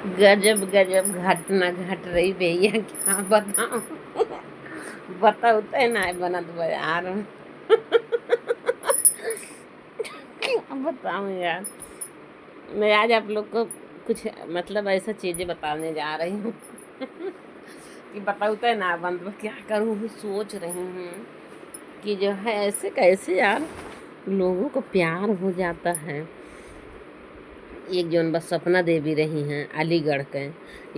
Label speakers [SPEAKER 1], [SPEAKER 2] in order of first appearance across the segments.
[SPEAKER 1] गजब गजब घटना घट रही भैया, क्या बताऊं। बताते ना बनत बाजार में। क्या बताऊं यार। मैं आज आप लोग को कुछ मतलब ऐसा चीज़ें बताने जा रही हूँ कि बताते ना बंद क्या करूँ, सोच रही हूँ कि जो है ऐसे कैसे यार लोगों को प्यार हो जाता है। एक जौन बस सपना देवी रही हैं अलीगढ़ के,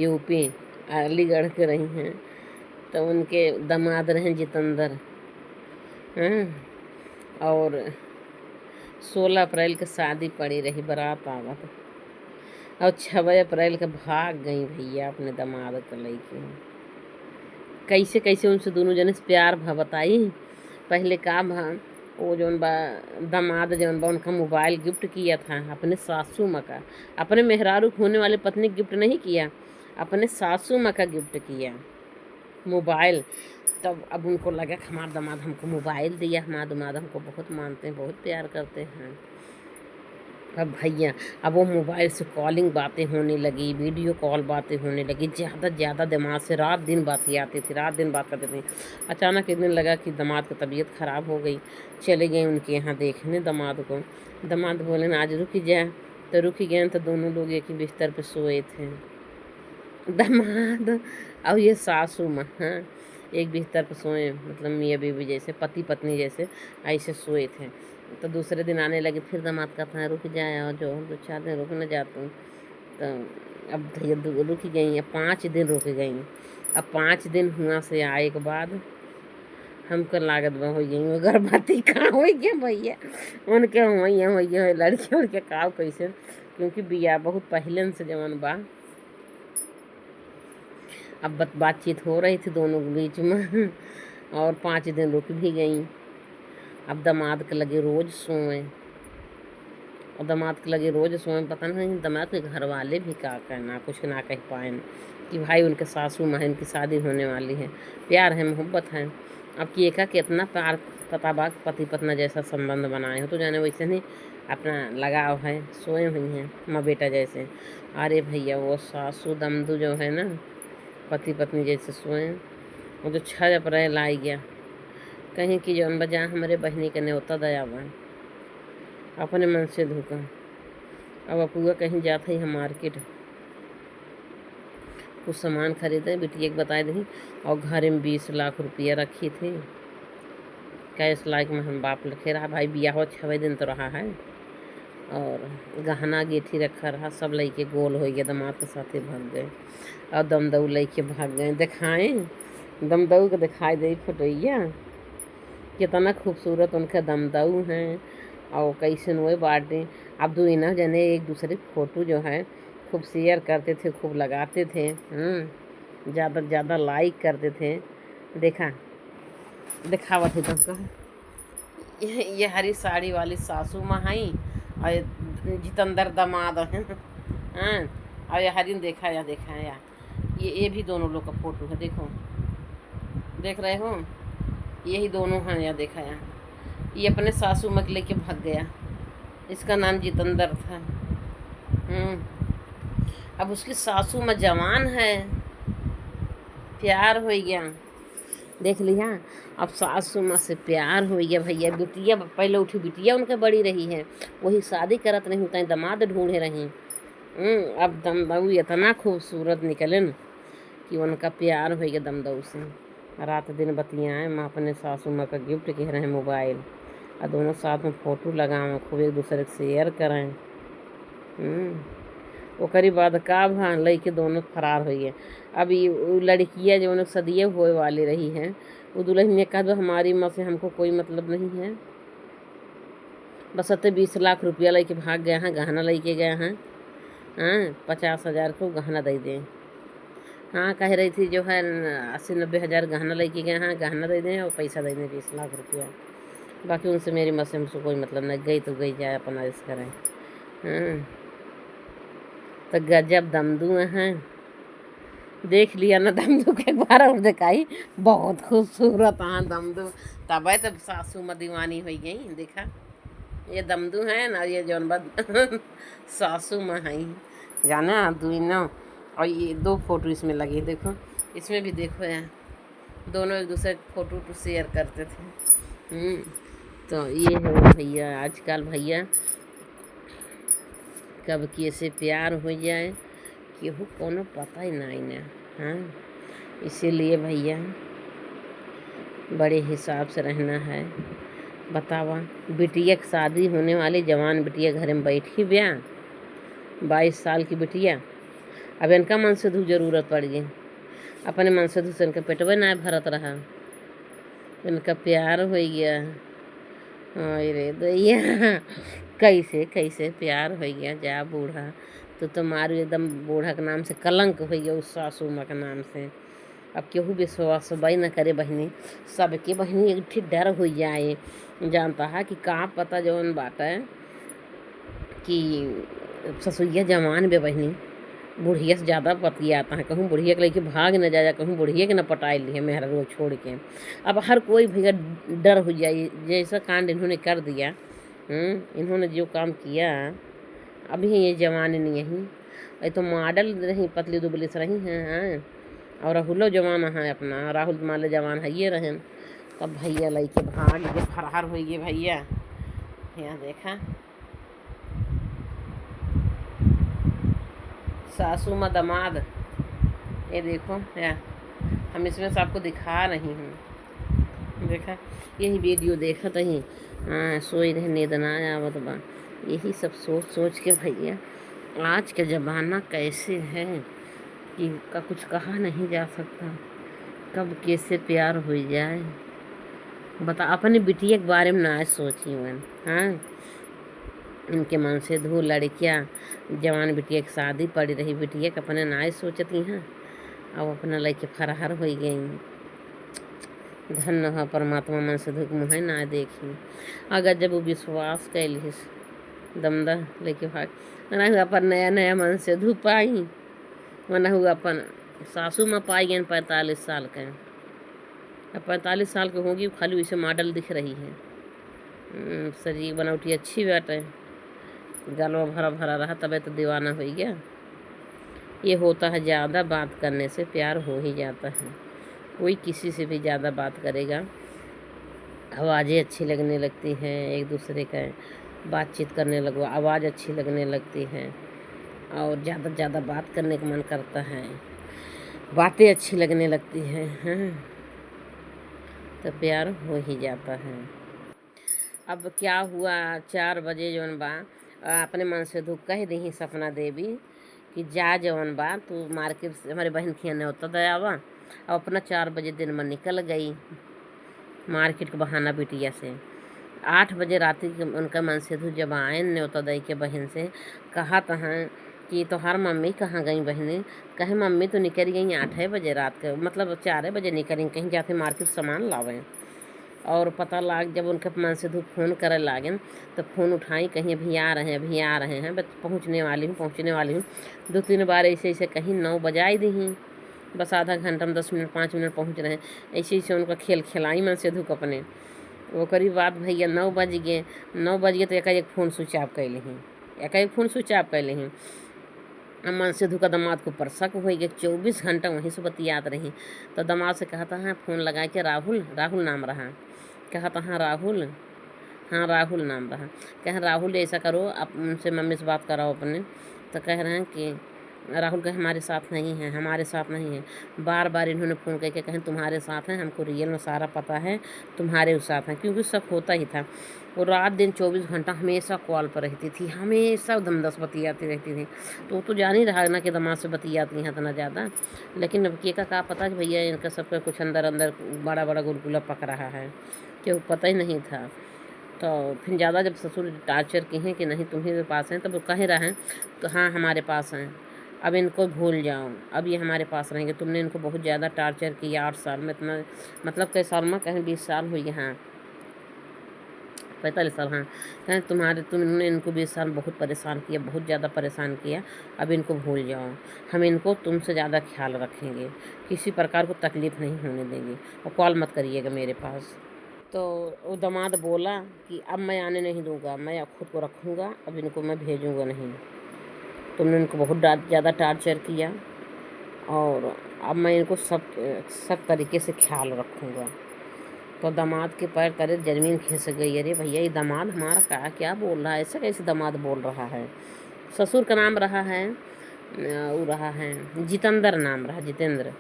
[SPEAKER 1] यूपी अलीगढ़ के रही हैं, तो उनके दामाद रहे जितेंद्र हैं। और 16 अप्रैल के शादी पड़ी रही, बारात आवत, और 6 अप्रैल के भाग गई भैया अपने दामाद के लेके। कैसे कैसे उनसे दोनों जने से प्यार भा बताई। पहले का भा, वो जौन बा दामाद जौन बा उनका मोबाइल गिफ्ट किया था अपने सासू माँ का। अपने मेहरारू होने वाले पत्नी गिफ्ट नहीं किया, अपने सासू माँ का गिफ्ट किया मोबाइल। तब अब उनको लगा कि हमारा दामाद हमको मोबाइल दिया, हमारा दामाद हमको बहुत मानते हैं, बहुत प्यार करते हैं। अब भैया अब वो मोबाइल से कॉलिंग बातें होने लगी, वीडियो कॉल बातें होने लगी, ज़्यादा ज़्यादा दिमाग से रात दिन बातें आती थी, रात दिन बात करते थे। अचानक एक दिन लगा कि दामाद की तबीयत ख़राब हो गई, चले गए उनके यहाँ देखने दामाद को। दामाद बोले ना आज रुक जाए, तो रुक गए, तो दोनों लोग एक ही बिस्तर पर सोए थे, दामाद और ये सासू माँ। हाँ, एक बिस्तर पर सोए, मतलब मियाँ बीवी जैसे, पति पत्नी जैसे ऐसे सोए थे। तो दूसरे दिन आने लगे, फिर दामाद कहता है रुक जाए, और जो 2-4 दिन रुक न जाता हूँ। तो अब भैया रुक गई, अब 5 दिन रुक गई। अब 5 दिन हुआ से आए के बाद हमको लागत बा हो गई वो गर्भवती। कहाँ हो गया भैया उनके हो गया लड़के उड़के का कैसे, क्योंकि बिया बहुत पहले से जवन बा। अब बातचीत हो रही थी दोनों के बीच में, और 5 दिन रुक भी गई। अब दामाद के लगे रोज़ सोएं, और दामाद के लगे रोज़ सोएं, पता नहीं दामाद के घर वाले भी क्या कहना, कुछ ना कह पाए कि भाई उनके सासू माँ इनकी शादी होने वाली है, प्यार है मोहब्बत है। अब कि एका कितना प्यार पता बा, पति पत्नी जैसा संबंध बनाए हो तो जाने वैसे नहीं अपना लगाव है, सोए हुई हैं माँ बेटा जैसे। अरे भैया वो सासू दमदू जो है ना, पति पत्नी जैसे सोए। वो जो 6 अप्रैल आ गया, कहीं की जौन बजा हमारे बहनी के न्योता दया बा, अपने मन से धोखा। अब अपुआ कहीं जाते ही हम मार्केट कुछ सामान खरीदे, बिटिया के बताए दी, और घर में 20 लाख रुपया रखी थी कैश लाइक में। हम बाप लिखे रहा भाई बिया हो 6 दिन तो रहा है, और गहना गेठी रखा रहा, सब लइके गोल हो गया, दामाद के साथे भाग गए, और दमदऊ लइके भाग गए। दिखाएं दमदऊ के दिखाई दे फोटोइया, कितना खूबसूरत उनका दमदऊ हैं, और कैसे वो बाटे। अब दो इना जने एक दूसरे की फ़ोटो जो है खूब शेयर करते थे, खूब लगाते थे, ज़्यादा से ज़्यादा लाइक करते थे। देखा दिखावत है तुमको, ये हरी साड़ी वाली सासू माँ आई, और जितेंद्र दामाद है। हाँ, और ये हरी देखा या ये भी दोनों लोग का फोटो है, देखो देख रहे हो, यही दोनों हैं या देखा या। ये अपने सासू माँ के लेके भाग गया, इसका नाम जितेंद्र था। अब उसकी सासू माँ जवान है, प्यार हो गया, देख लिया। अब सासू माँ से प्यार हो गया भैया। बिटिया पहले उठी, बिटिया उनका बड़ी रही है, वही शादी करत नहीं होता है, दामाद ढूंढे रही। अब दमदऊ इतना खूबसूरत निकले न कि उनका प्यार हो गया दमदऊ से। रात दिन बतियाएँ, माँ अपने सासू माँ का गिफ्ट कह रहे हैं मोबाइल, और दोनों साथ में फ़ोटो लगाएं, खूब एक दूसरे के शेयर करें। ओकरी बाद का भा लइके दोनों फरार हो गए। अब ये लड़कियाँ जो उन्हें सदिये होए वाली रही हैं, वो दुल्हन ने कहा हमारी माँ से हमको कोई मतलब नहीं है, बस अते 20 लाख रुपया लेके भाग गए हैं, गहना लेके गए हैं। 50,000 को गहना दे दें। हाँ कह रही थी जो है 80-90 हज़ार गहना लेके गए हैं, गहना दे दें और पैसा दे दें 20 लाख रुपया। बाकी उनसे मेरी माँ से हमसे कोई मतलब नहीं, गई तो गई, जाए अपना इस करें। तो गजब दमदू हैं, देख लिया ना दमदू के एक बार और दिखाई, बहुत खूबसूरत हाँ दमदू। तब तब सासू माँ दीवानी हो गई। देखा ये दमदू है ना, ये जौन बात सासू माँ है, जाना दुनो और ये 2 फ़ोटो इसमें लगी, देखो इसमें भी देखो यार, दोनों एक दूसरे फ़ोटो शेयर करते थे। तो ये है भैया आजकल भैया, कब कैसे प्यार हो जाए केहू कोनो पता ही नहीं ना। हाँ, इसीलिए भैया बड़े हिसाब से रहना है। बतावा, बिटिया की शादी होने वाली, जवान बिटिया घर में बैठी ब्याह, 22 साल की बिटिया। अब इनका मन से धू जरूरत पड़ गई, अपने मन से धू से इनका पेटवे ना भरत रहा, इनका प्यार हो गया। अरे दैया, कैसे कैसे प्यार हो गया। जा बूढ़ा, तो तुम्हारे एकदम बूढ़ा के नाम से कलंक हो गया, उस सासू माँ के नाम से। अब केहू विश्वास भाई न करे बहनी, सबके बहनी एक ठे डर हो जाए। जानता है कि का पता जौन बात है कि ससुइया जवान बे बहनी, बुढ़िया से ज़्यादा बतियाता है। कहूँ बुढ़िया के लेके भाग न जाए, कहूँ बुढ़िया के न पटाए लिए मेहरा रोज छोड़ के। अब हर कोई भैया डर हो जाए, जैसा कांड इन्होंने कर दिया। इन्होंने जो काम किया, अभी ये जवान नहीं है, ये तो मॉडल रही, पतली दुबली से रही हैं। और राहुलो जवान है अपना, राहुल माले जवान है ये रहें। तब भैया लैके भाग के फरार हो गए भैया। यहाँ देखा सासू माँ दामाद, ये देखो यार, हम इसमें से आपको दिखा रही हूँ। देखा, यही वीडियो देखा तही सोई रहे, नींद ना आवत बा। यही सब सोच सोच के भैया आज का ज़माना कैसे है कि का कुछ कहा नहीं जा सकता, कब कैसे प्यार हो जाए। बता, अपनी बिटिया के बारे में ना सोची मन। हाँ, इनके मन से धू लड़कियाँ, जवान बिटिया की शादी पड़ी रही, बिटिया के अपने ना सोचती हैं, अब अपना लेके फरार हो गई। धन्य है परमात्मा, मन से धूप मुँह ना देखी। अगर जब वो विश्वास कैलिस दमदा लेके भाग, ना अपन नया नया मन से धूप पाई, वरना हुआ अपन सासू माँ पाई गए 45 साल के। अब 45 साल के होगी, खाली वैसे मॉडल दिख रही है। शरीर बनावटी अच्छी बाटे, गलवा भरा भरा रहा, तबे तो दीवाना हो गया। ये होता है ज़्यादा बात करने से प्यार हो ही जाता है। कोई किसी से भी ज़्यादा बात करेगा, आवाज़ें अच्छी लगने लगती हैं, एक दूसरे का बातचीत करने लगो, आवाज़ अच्छी लगने लगती है, और ज़्यादा से ज़्यादा बात करने का मन करता है, बातें अच्छी लगने लगती हैं। हाँ, तो प्यार हो ही जाता है। अब क्या हुआ, 4 बजे जौन बा अपने मन से धूप कह दी सपना देवी कि जा जौन बा तू मार्केट से हमारे बहन की न्योता दयावा। अब अपना 4 बजे दिन में निकल गई मार्केट के बहाना बिटिया से। 8 बजे रात के उनका मन से धूप जब आए न्योता दई के बहन से, कहा तहाँ कि तोहार मम्मी कहाँ गई बहनी। कहे मम्मी तो निकल गई 8 बजे रात के, मतलब 4 बजे निकली, कहीं जाते मार्केट सामान लावें। और पता लाग जब उनके मन से धूप फ़ोन करे लागें तो फ़ोन उठाई, कहीं अभी आ रहे हैं, अभी आ रहे हैं, बस पहुँचने वाली हूँ। 2-3 बार ऐसे ऐसे कहीं 9 बजाई दी, बस आधा घंटा में 10 मिनट 5 मिनट पहुँच रहे हैं। ऐसे ऐसे उनका खेल खिलाई मन से धूप अपने। वो करीब बात भैया 9 बज गए। 9 बज गए तो एक फ़ोन स्विच ऑफ कर ली, एक फ़ोन स्विच ऑफ कर ली। मन से धुका दामाद को परसक हो गया, 24 घंटा वहीं से बतियात रही। तो दामाद से कहा था हाँ फ़ोन लगा के, राहुल नाम रहा। कहा था हाँ राहुल नाम रहा। कह राहुल ऐसा करो, आप उनसे मम्मी से बात कराओ अपने। तो कह रहे हैं कि राहुल कहे हमारे साथ नहीं है। बार बार इन्होंने फ़ोन करके कहें तुम्हारे साथ हैं, हमको रियल में सारा पता है तुम्हारे साथ हैं, क्योंकि सब होता ही था। वो रात दिन 24 घंटा हमेशा कॉल पर रहती थी, हमेशा दम-दस बतियाती रहती थी। तो वो तो जान ही रहा ना कि दामाद से बतियाती हैं इतना ज़्यादा। लेकिन अब क्या पता कि भैया इनका सबका कुछ अंदर बड़ा बड़ा गुलगुला पक रहा है, क्यों पता ही नहीं था। तो फिर ज़्यादा जब ससुर टार्चर किए हैं कि नहीं तुम्ही पास हैं, तब वो कह रहे हैं तो हाँ हमारे पास हैं, अब इनको भूल जाओ, अब ये हमारे पास रहेंगे। तुमने इनको बहुत ज़्यादा टार्चर किया 8 साल में, इतना मतलब कई साल में, कहीं 20 साल हुई, हाँ 45 साल, हाँ कहें तुमने इनको 20 साल बहुत परेशान किया, बहुत ज़्यादा परेशान किया, अब इनको भूल जाओ, हम इनको तुमसे ज़्यादा ख्याल रखेंगे, किसी प्रकार को तकलीफ़ नहीं होने देंगे, और कॉल मत करिएगा मेरे पास। तो वो दामाद बोला कि अब मैं आने नहीं दूँगा, मैं खुद को रखूँगा, अब इनको मैं भेजूँगा नहीं। तुमने इनको बहुत ज़्यादा टार्चर किया, और अब मैं इनको सब तरीके से ख्याल रखूँगा। तो दामाद के पैर तले ज़मीन खिसक गई। अरे भैया, ये दामाद हमारा क्या बोल रहा है, ऐसा कैसे दामाद बोल रहा है। ससुर का नाम रहा है वो रहा है जितेंद्र, नाम रहा जितेंद्र,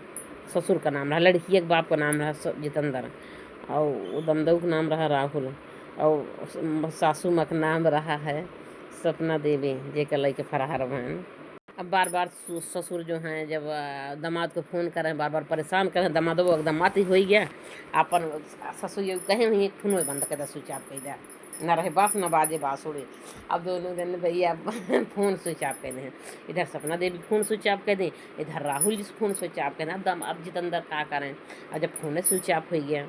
[SPEAKER 1] ससुर का नाम रहा। लड़की के बाप का नाम रहा जितेंद्र, और वो दमदऊ का नाम रहा राहुल, और सासू माँ का नाम रहा है सपना देवी, जेकर लइके फरार बहन। अब बार बार ससुर जो हैं जब दामाद को फ़ोन कर रहे हैं, बार बार परेशान कर रहे हैं, दामादो दामाद ही हो गया अपन। ससुर ये कहे हुई फोन बंद कर दे, स्विच ऑफ कर दे, न रहे बास न बाजे बाँसुरी। अब दोनों दिन भैया फ़ोन स्विच ऑफ कर दें, इधर सपना देवी फ़ोन स्विच ऑफ कर दें, इधर Rahul ji phone switch off कर दें। अब जितेंद्र क्या करें, और जब फ़ोन स्विच ऑफ हो गया,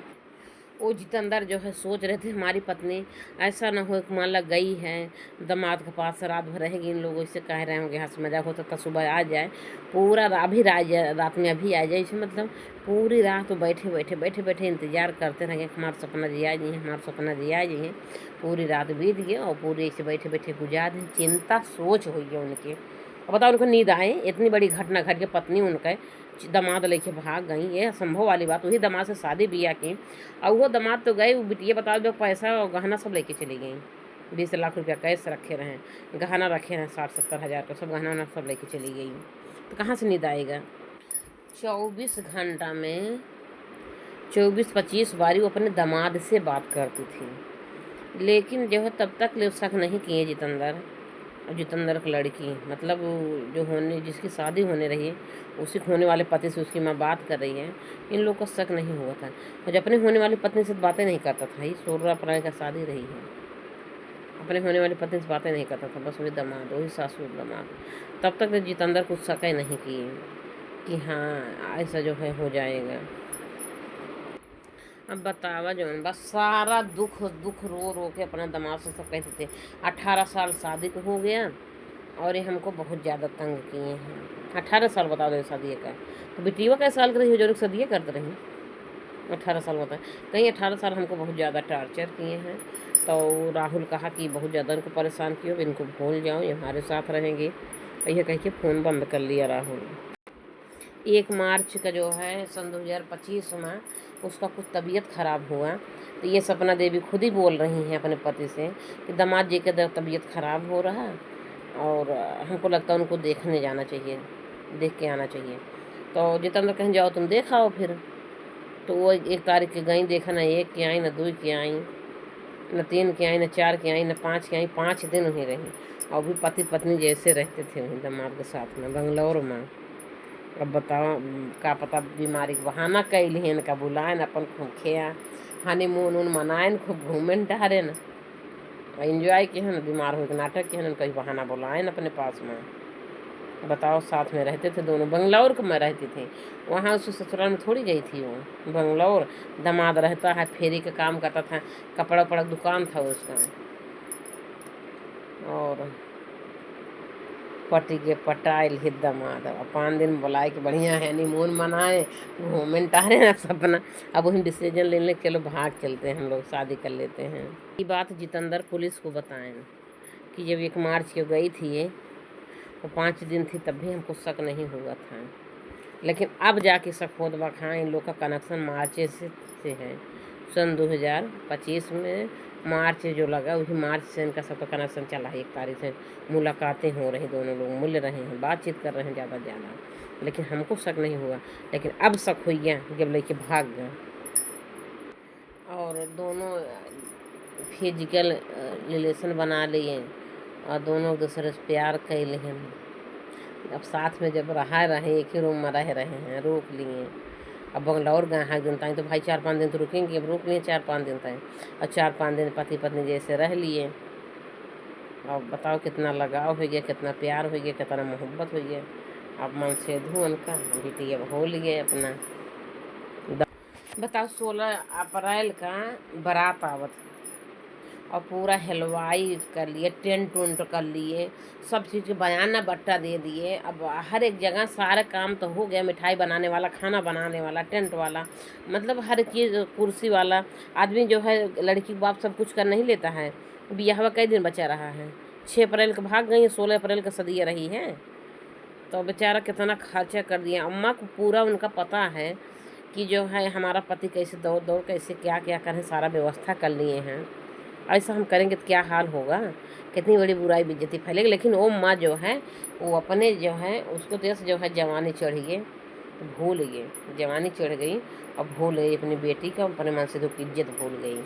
[SPEAKER 1] वो जितेंद्र जो है सोच रहे थे हमारी पत्नी ऐसा ना हो कि मान ला गई है दामाद के पास, रात भर रहेगी, इन लोगों से कह रहे होंगे हंस मजाक होता तो सुबह आ जाए, पूरा अभी रात में अभी आ जाए। इसे मतलब पूरी रात तो बैठे इंतज़ार करते रहे कि हमारा सपना जी आ जाइए, हमारा सपना जी आ जाइए। पूरी रात बीत गई और पूरी ऐसे बैठे गुजार दी। चिंता सोच हुई है उनके। अब बताओ, उनको नींद आए, इतनी बड़ी घटना घट के पत्नी उनके दामाद लेके भाग गई, ये असंभव वाली बात। वही दामाद से शादी बिया की, और वो दामाद तो गए, वो बिटिया बताओ जो पैसा और गहना सब लेके चली गई। 20 लाख रुपया कैश रखे रहे, गहना रखे हैं 60-70 हज़ार का, सब गहना सब लेके चली गई। तो कहाँ से नींद आएगा। 24 घंटा में 24-25 बारी वो अपने दामाद से बात करती थी, लेकिन जो है तब तक ले शक नहीं किए जितेंद्र की लड़की, मतलब जो जिसकी शादी होने रही उसी होने वाले पति से उसकी माँ बात कर रही है। इन लोग को शक नहीं हुआ था, और जब अपने होने वाली पत्नी से बातें नहीं करता था। ये 16 अप्रैल का शादी रही है, अपने होने वाली पत्नी से बातें नहीं करता था, बस वही दामाद, वही सासू दामाद। तब तक जितेंद्र कुछ शक नहीं किए कि हाँ ऐसा जो है हो जाएगा। अब बतावा जो बस सारा दुख रो रो के अपना दामाद से सब कहते थे 18 साल शादी को हो गया और ये हमको बहुत ज़्यादा तंग किए हैं। 18 साल बता दो शादी का, तो बेटिया कैसे साल कर रही हो जो शादी करते रही। 18 साल बता, कहीं 18 साल हमको बहुत ज़्यादा टार्चर किए हैं। तो राहुल कहा कि बहुत ज़्यादा इनको परेशान किए, इनको भूल जाओ, ये हमारे साथ रहेंगे। यह कह के फ़ोन बंद कर लिया राहुल। 1 मार्च का जो है सन 2025 में उसका कुछ तबीयत ख़राब हुआ, तो ये सपना देवी खुद ही बोल रही हैं अपने पति से कि दामाद जी का तबीयत ख़राब हो रहा है और हमको लगता है उनको देखने जाना चाहिए, देख के आना चाहिए। तो जितेंद्र कहीं जाओ तुम देखाओ फिर। तो वो 1 तारीख की गई देखा, ना 1 की आई, ना 2 की आई, न 3 की आई, न 4 की आई, न 5 की आई। 5 दिन वहीं रही, और भी पति पत्नी जैसे रहते थे वहीं दामाद के साथ में बंगलौर में। अब बताओ का पता बीमारी के बहाना कैलिहन का बुलाएन अपन खूब खेया हनीमून उन मनाएन, खूब घूमें टहरेन, एंजॉय के हैं, बीमार हो के नाटक के हैं, कहीं बहाना बुलाएन अपने पास में। बताओ, साथ में रहते थे दोनों। बंगलौर के में रहती थी, वहाँ उस ससुराल में थोड़ी गई थी वो बंगलौर। दामाद रहता है, फेरी का काम करता था, कपड़ा उपड़ा दुकान था उसका, और पटी के पटाइल ही दामाद। अब 5 दिन बुलाए कि बढ़िया है हनीमून मनाए, घूमें टहरे ना सपना। अब वही डिसीजन लेने के चलो भाग चलते हैं, हम लोग शादी कर लेते हैं। ये बात जितेंद्र पुलिस को बताएं कि जब 1 मार्च को गई थी ये, तो 5 दिन थी, तब भी हमको शक नहीं हुआ था। लेकिन अब जाके शक हो दबा खां इन लोग का कनेक्शन मार्च से है। सन 2025 में मार्च जो लगा, उसी मार्च से इनका सबका कनेक्शन चला है। 1 तारीख से मुलाकातें हो रही, दोनों लोग मिल रहे हैं, बातचीत कर रहे हैं ज़्यादा, लेकिन हमको शक नहीं हुआ। लेकिन अब शक हो गया जब लेके भाग गए, और दोनों फिजिकल रिलेशन बना लिए, और दोनों एक दूसरे से प्यार कैले हैं। अब साथ में जब रहे एक ही रूम में रह रहे हैं, रोक लिए। अब बंगलौर गए हैं दिन तक, तो भाई 4-5 दिन तो रुकेंगे, अब रोक लिए 4-5 दिन तक, और 4-5 दिन पति पत्नी जैसे रह लिए। अब बताओ कितना लगाव हो गया, कितना प्यार हो गया, कितना मोहब्बत हो गया। अब मन से धुन का बेटी अब हो लिए अपना। बताओ 16 अप्रैल का बारात आवत, और पूरा हलवाई कर लिए, टेंट उंट कर लिए, सब चीज़ के बयाना बट्टा दे दिए। अब हर एक जगह सारा काम तो हो गया, मिठाई बनाने वाला, खाना बनाने वाला, टेंट वाला, मतलब हर चीज़, कुर्सी वाला आदमी जो है, लड़की के बाप सब कुछ कर नहीं लेता है। ब्याह कई दिन बचा रहा है, 6 अप्रैल को भाग गई, 16 अप्रैल का सदिया रही है। तो बेचारा कितना खर्चा कर दिया। अम्मा को पूरा उनका पता है कि जो है हमारा पति कैसे दौड़ दौड़ कैसे क्या क्या करें, सारा व्यवस्था कर लिए हैं। ऐसा हम करेंगे तो क्या हाल होगा, कितनी बड़ी बुराई बेइज्जती फैलेगी। लेकिन वो माँ जो है वो अपने जो है उसको तो जो है जवानी चढ़ गई, भूल गई, जवानी चढ़ गई और भूल गई अपनी बेटी का, अपने मन से दुख इज्जत भूल गई।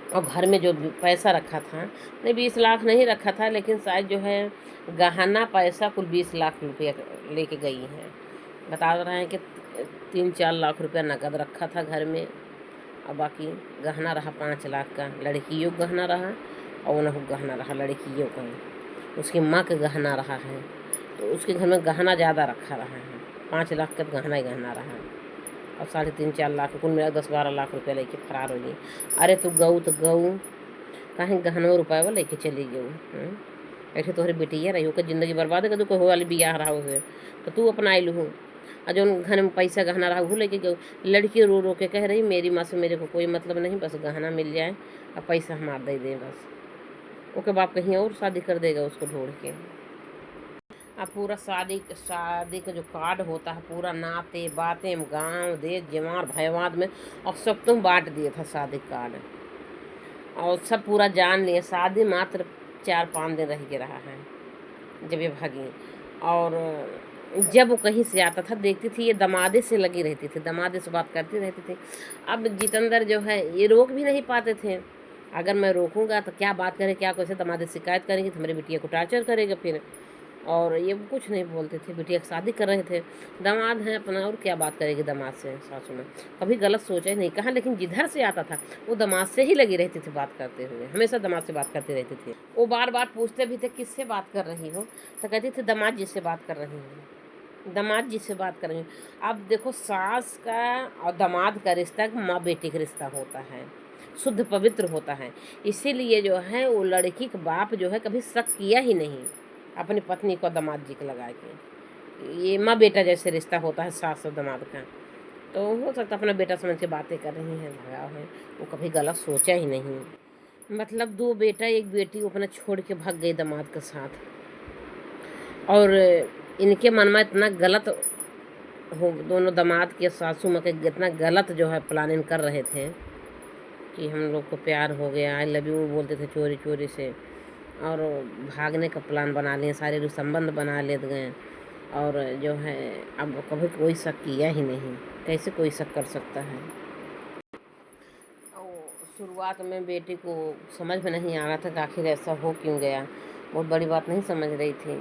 [SPEAKER 1] और घर में जो पैसा रखा था, नहीं 20 लाख नहीं रखा था, लेकिन शायद जो है गहना पैसा कुल 20 लाख रुपया लेके गई हैं। बता रहे हैं कि 3-4 लाख रुपया नकद रखा था घर में, और बाकी गहना रहा 5 लाख का। लड़कियों का गहना रहा और उन्होंने गहना रहा लड़कियों का, उसकी माँ का गहना रहा है, तो उसके घर में गहना ज़्यादा रखा रहा है। 5 लाख का गहना ही गहना रहा, और 3.5-4 लाख कुल मेरा 10-12 लाख रुपया लेके फरार हो गई। अरे तू गऊ तो गऊ कहीं गहनों रुपये वो लेके चली गऊ। ऐसे तोहरी बेटिया रही होकर ज़िंदगी बर्बाद कर, कोई हो वाली बियाह रहा उसे तो तू अपना आइलू हो, और जो घर में पैसा गहना रहा वो लेके गऊ। लड़की रो रो के कह रही मेरी माँ से मेरे को कोई मतलब नहीं, बस गहना मिल जाए और पैसा हमारा दे दें बस। ओके बाप कहीं और शादी कर देगा उसको ढूंढ के। अब पूरा शादी का जो कार्ड होता है, पूरा नाते बातें गांव देश जवार भयवाद में और सब तुम बांट दिए था शादी कार्ड, और सब पूरा जान लिए। शादी मात्र 4-5 दिन रह के रहा है जब ये भागी। और जब वो कहीं से आता था देखती थी ये दमादे से लगी रहती थी, दमादे से बात करती रहती थी। अब जितेंद्र जो है ये रोक भी नहीं पाते थे, अगर मैं रोकूंगा तो क्या बात करें, क्या कैसे दमादे शिकायत करेंगे तो मेरी बिटिया को टार्चर करेगा फिर। और ये कुछ नहीं बोलते थे, बिटिया की शादी कर रहे थे, दामाद हैं अपना, और क्या बात करेगी दामाद से सासू में। कभी गलत सोचा ही नहीं कहा, लेकिन जिधर से आता था वो दामाद से ही लगी रहती थी बात करते हुए, हमेशा दामाद से बात करती रहती थी। वो बार बार पूछते भी थे किससे बात कर रही हो, तो कहती थी दामाद जी से बात कर रही हूँ, दामाद जी से बात कर रही हूँ। अब देखो सास का और दामाद का रिश्ता माँ बेटी का रिश्ता होता है, शुद्ध पवित्र होता है। इसीलिए जो है वो लड़की का बाप जो है कभी शक किया ही नहीं अपनी पत्नी को दामाद जी को लगा के। ये माँ बेटा जैसे रिश्ता होता है सास और दामाद का, तो हो सकता अपना बेटा समझ के बातें कर रही हैं, भगाव है, वो कभी गलत सोचा ही नहीं। मतलब 2 बेटा 1 बेटी वो अपना छोड़ के भाग गई दामाद के साथ, और इनके मन में इतना गलत हो, दोनों दामाद के सासू माँ के इतना गलत जो है प्लानिंग कर रहे थे कि हम लोग को प्यार हो गया, आई लव यू बोलते थे चोरी चोरी से, और भागने का प्लान बना लिए, सारे संबंध बना लेते गए। और जो है अब कभी कोई शक किया ही नहीं, कैसे कोई शक कर सकता है। शुरुआत में बेटी को समझ में नहीं आ रहा था कि आखिर ऐसा हो क्यों गया, बहुत बड़ी बात नहीं समझ रही थी।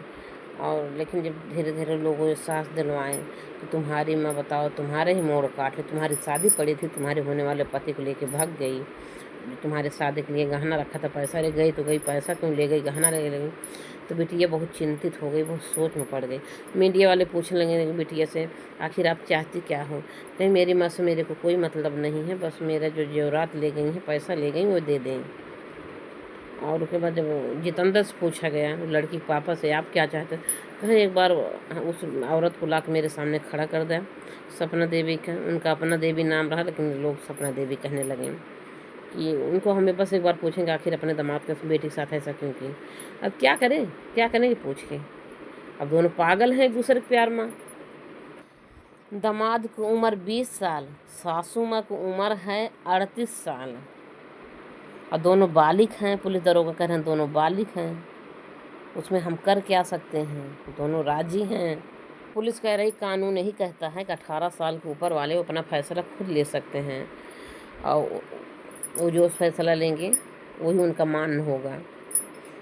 [SPEAKER 1] और लेकिन जब धीरे धीरे लोगों ने साथ दिलवाएं तो तुम्हारी माँ बताओ तुम्हारे ही मोड़ काट ले, तुम्हारी शादी पड़ी थी, तुम्हारे होने वाले पति को लेके भाग गई, तुम्हारे शादी के लिए गहना रखा था पैसा ले गई, तो गई पैसा क्यों ले गई, गहना ले गई। तो बिटिया बहुत चिंतित हो गई, बहुत सोच में पड़ गई। मीडिया वाले पूछने लगे बिटिया से आखिर आप चाहती क्या हो, कहीं मेरी माँ से मेरे को कोई मतलब नहीं है, बस मेरा जो जेवरात ले गई हैं पैसा ले गई वो दे दें। और उसके बाद जब जितेंद्र से पूछा गया लड़की के पापा से आप क्या चाहते, कहीं एक बार उस औरत को ला मेरे सामने खड़ा कर दिया, सपना देवी का, उनका अपना देवी नाम रहा लेकिन लोग सपना देवी कहने लगे कि उनको हमें बस एक बार पूछेंगे आखिर अपने दामाद के बेटी के साथ ऐसा क्यों की। अब क्या करें, क्या करेंगे पूछ के, अब दोनों पागल हैं एक दूसरे के प्यार में। दामाद की उम्र 20 साल, सासू माँ की उम्र है 38 साल, और दोनों बालिग हैं, पुलिस दरोगा कह रहे हैं दोनों बालिग हैं, उसमें हम कर क्या सकते हैं, दोनों राजी हैं। पुलिस कह रही कानून यही कहता है कि 18 साल के ऊपर वाले वो अपना फैसला खुद ले सकते हैं, और वो जो फैसला लेंगे वही उनका मान होगा।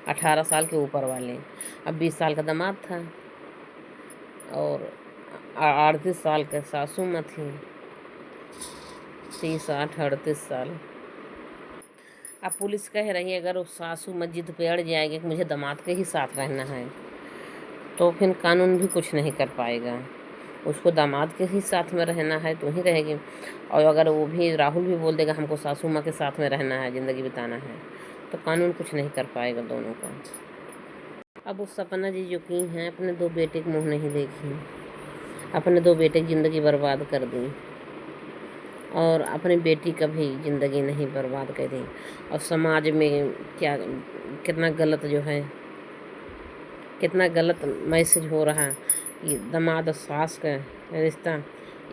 [SPEAKER 1] 18 साल के ऊपर वाले, अब 20 साल का दामाद था और 38 साल के सासू माँ थी, 30 8 38 साल। अब पुलिस कह रही है अगर उस सासू माँ जिद पे अड़ जाएगी कि मुझे दामाद के ही साथ रहना है, तो फिर कानून भी कुछ नहीं कर पाएगा, उसको दामाद के ही साथ में रहना है तो ही रहेगी। और अगर वो भी राहुल भी बोल देगा हमको सासू माँ के साथ में रहना है, ज़िंदगी बिताना है, तो कानून कुछ नहीं कर पाएगा दोनों का। अब उस सपना जी जो की हैं अपने 2 बेटे के मुँह नहीं देखी, अपने 2 बेटे की ज़िंदगी बर्बाद कर दी, और अपनी बेटी का भी ज़िंदगी नहीं बर्बाद कर दी। और समाज में क्या कितना गलत जो है कितना गलत मैसेज हो रहा कि दामाद और सास का रिश्ता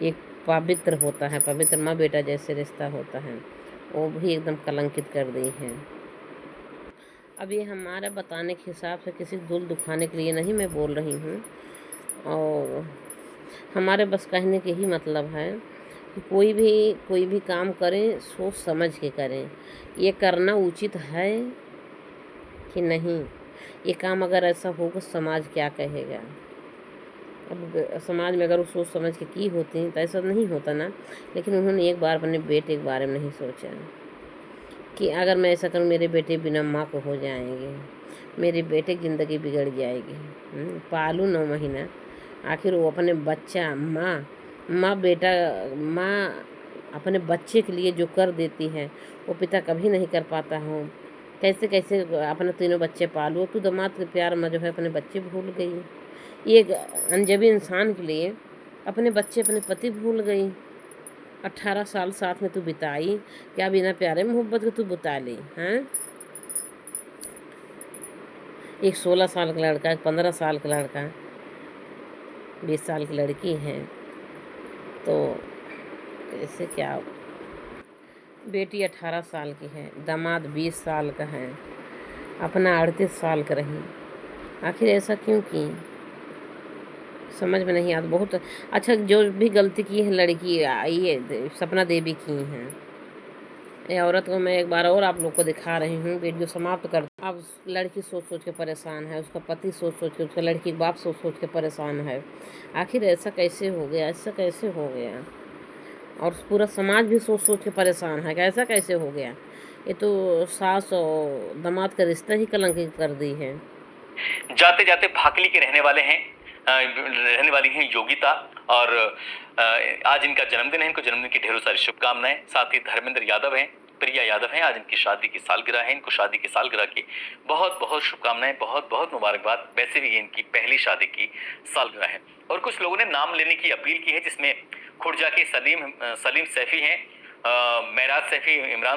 [SPEAKER 1] एक पवित्र होता है, पवित्र माँ बेटा जैसे रिश्ता होता है, वो भी एकदम कलंकित कर दी है। अब ये हमारा बताने के हिसाब से किसी को दिल दुखाने के लिए नहीं मैं बोल रही हूँ, और हमारे बस कहने के ही मतलब है कि कोई भी काम करें सोच समझ के करें, ये करना उचित है कि नहीं, ये काम अगर ऐसा होगा समाज क्या कहेगा। अब समाज में अगर वो सोच समझ के की होती तो ऐसा नहीं होता ना, लेकिन उन्होंने एक बार अपने बेटे के बारे में नहीं सोचा कि अगर मैं ऐसा करूँ मेरे बेटे बिना माँ को हो जाएंगे, मेरे बेटे की ज़िंदगी बिगड़ जाएगी। पालू 9 महीना, आखिर वो अपने बच्चा माँ अपने बच्चे के लिए जो कर देती है वो पिता कभी नहीं कर पाता हो। कैसे कैसे अपने तीनों बच्चे पालू, तू दामाद के प्यार में जो है अपने बच्चे भूल गई। एक अनजबी इंसान के लिए अपने बच्चे अपने पति भूल गई। 18 साल साथ में तू बिताई, क्या बिना प्यारे मोहब्बत के तू बिता ली हैं? एक 16 साल का लड़का, एक 15 साल का लड़का, 20 साल की लड़की है, तो कैसे क्या। बेटी 18 साल की है, दामाद 20 साल का है, अपना 38 साल का रही, आखिर ऐसा क्यों की समझ में नहीं आता। बहुत अच्छा, जो भी गलती की है लड़की ये सपना देवी की हैं। ये औरत को मैं एक बार और आप लोग को दिखा रही हूँ, वीडियो समाप्त कर। अब लड़की सोच सोच के परेशान है, उसका पति सोच सोच के, उसका लड़की के बाप सोच सोच के परेशान है। आखिर ऐसा कैसे हो गया, ऐसा कैसे हो गया। और पूरा समाज भी सोच सोच के परेशान है कि ऐसा कैसे हो गया। ये तो सास और दामाद का रिश्ता ही कलंकित कर दी है।
[SPEAKER 2] जाते जाते भाकली के रहने वाली हैं योगिता, और आज इनका जन्मदिन है। इनको जन्मदिन की ढेरों सारी शुभकामनाएं। साथ ही धर्मेंद्र यादव हैं, प्रिया यादव हैं, आज इनकी शादी की सालगिरह है। इनको शादी की सालगिरह की बहुत बहुत शुभकामनाएं, बहुत बहुत मुबारकबाद। वैसे भी इनकी पहली शादी की सालगिरह है। और कुछ लोगों ने नाम लेने की अपील की है, जिसमें खुर्जा के सलीम सैफी हैं, महराज सैफी, इमरान